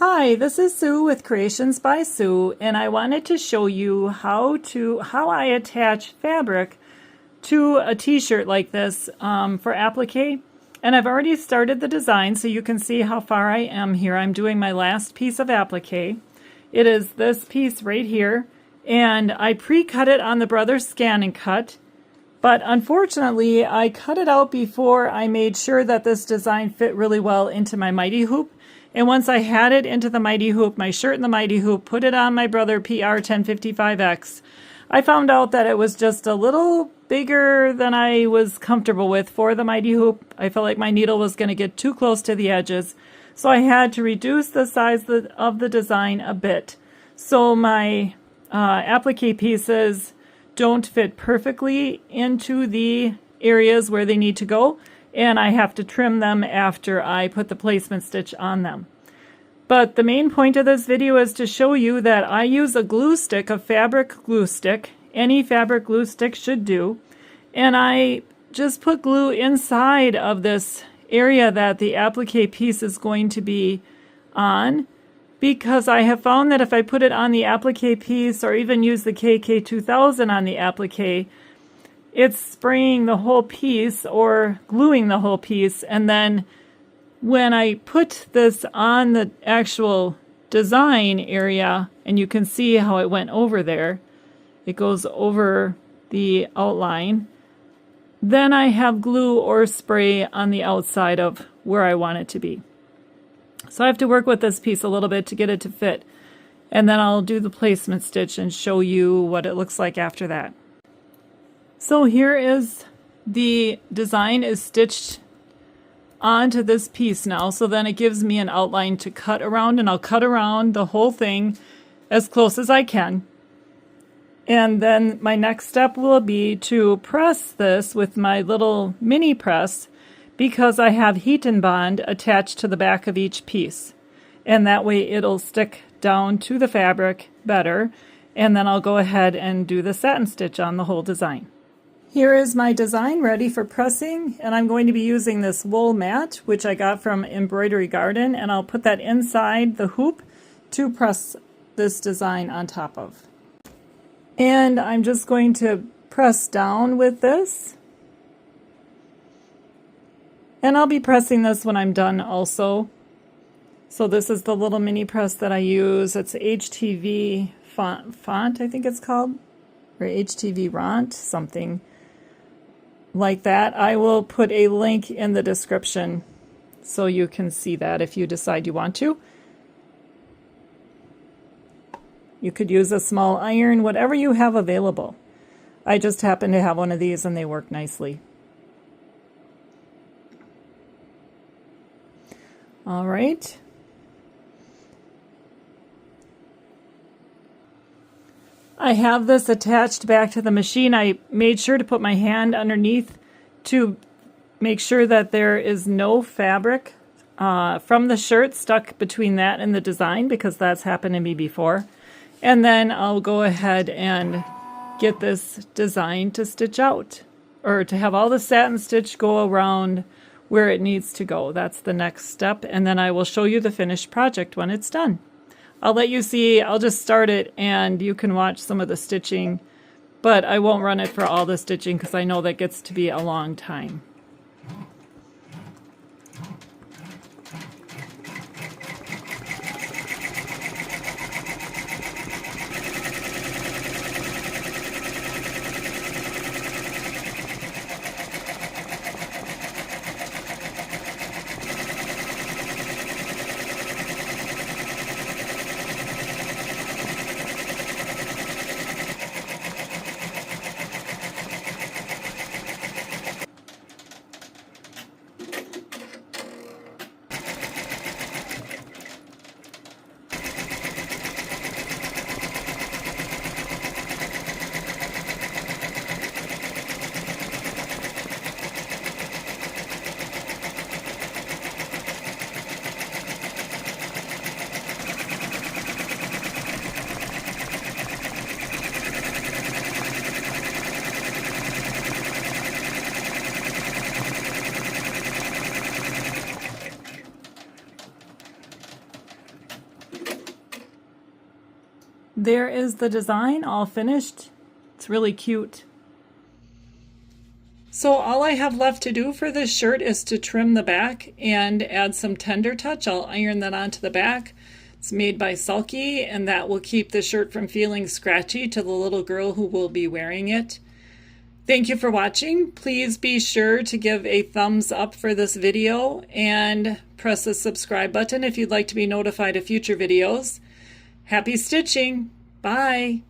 Hi, this is Sue with Creations by Sue, and I wanted to show you how I attach fabric to a t-shirt like this for applique. And I've already started the design, so you can see how far I am here. I'm doing my last piece of applique. It is this piece right here, and I pre-cut it on the Brothers Scan and Cut. But unfortunately, I cut it out before I made sure that this design fit really well into my Mighty Hoop. And once I had it into the Mighty Hoop, my shirt in the Mighty Hoop, put it on my brother PR1055X, I found out that it was just a little bigger than I was comfortable with for the Mighty Hoop. I felt like my needle was going to get too close to the edges. So I had to reduce the size of the design a bit. So my applique pieces don't fit perfectly into the areas where they need to go, and I have to trim them after I put the placement stitch on them. But the main point of this video is to show you that I use a glue stick, a fabric glue stick. Any fabric glue stick should do. And I just put glue inside of this area that the applique piece is going to be on, because I have found that if I put it on the applique piece or even use the KK2000 on the applique, it's spraying the whole piece or gluing the whole piece. And then when I put this on the actual design area, and you can see how it went over there, it goes over the outline, then I have glue or spray on the outside of where I want it to be. So I have to work with this piece a little bit to get it to fit. And then I'll do the placement stitch and show you what it looks like after that. So here is the design is stitched onto this piece now. So then it gives me an outline to cut around, and I'll cut around the whole thing as close as I can. And then my next step will be to press this with my little mini press, because I have heat and bond attached to the back of each piece. And that way it'll stick down to the fabric better. And then I'll go ahead and do the satin stitch on the whole design. Here is my design ready for pressing, and I'm going to be using this wool mat, which I got from Embroidery Garden, and I'll put that inside the hoop to press this design on top of. And I'm just going to press down with this. And I'll be pressing this when I'm done also. So this is the little mini press that I use. It's HTV font, I think it's called, or HTV Ront, something like that. I will put a link in the description so you can see that if you decide you want to. You could use a small iron, whatever you have available. I just happen to have one of these and they work nicely. All right. I have this attached back to the machine. I made sure to put my hand underneath to make sure that there is no fabric from the shirt stuck between that and the design, because that's happened to me before. And then I'll go ahead and get this design to stitch out, or to have all the satin stitch go around where it needs to go. That's the next step, and then I will show you the finished project when it's done. I'll let you see, I'll just start it and you can watch some of the stitching, but I won't run it for all the stitching because I know that gets to be a long time. there is the design all finished. It's really cute. So all I have left to do for this shirt is to trim the back and add some tender touch. I'll iron that onto the back. It's made by Sulky, and that will keep the shirt from feeling scratchy to the little girl who will be wearing it. Thank you for watching. Please be sure to give a thumbs up for this video and press the subscribe button if you'd like to be notified of future videos. Happy stitching! Bye!